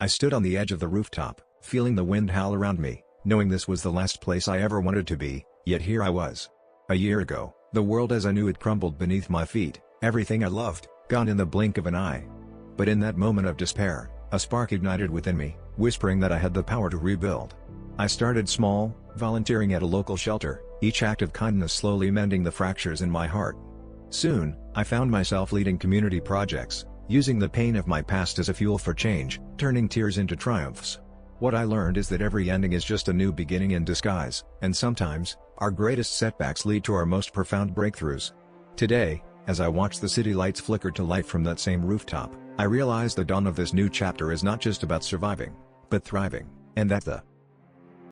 I stood on the edge of the rooftop, feeling the wind howl around me, knowing this was the last place I ever wanted to be, yet here I was. A year ago, the world as I knew it crumbled beneath my feet, everything I loved, gone in the blink of an eye. But in that moment of despair, a spark ignited within me, whispering that I had the power to rebuild. I started small, volunteering at a local shelter, each act of kindness slowly mending the fractures in my heart. Soon, I found myself leading community projects, using the pain of my past as a fuel for change, turning tears into triumphs. What I learned is that every ending is just a new beginning in disguise, and sometimes, our greatest setbacks lead to our most profound breakthroughs. Today, as I watch the city lights flicker to life from that same rooftop, I realize the dawn of this new chapter is not just about surviving, but thriving, and that the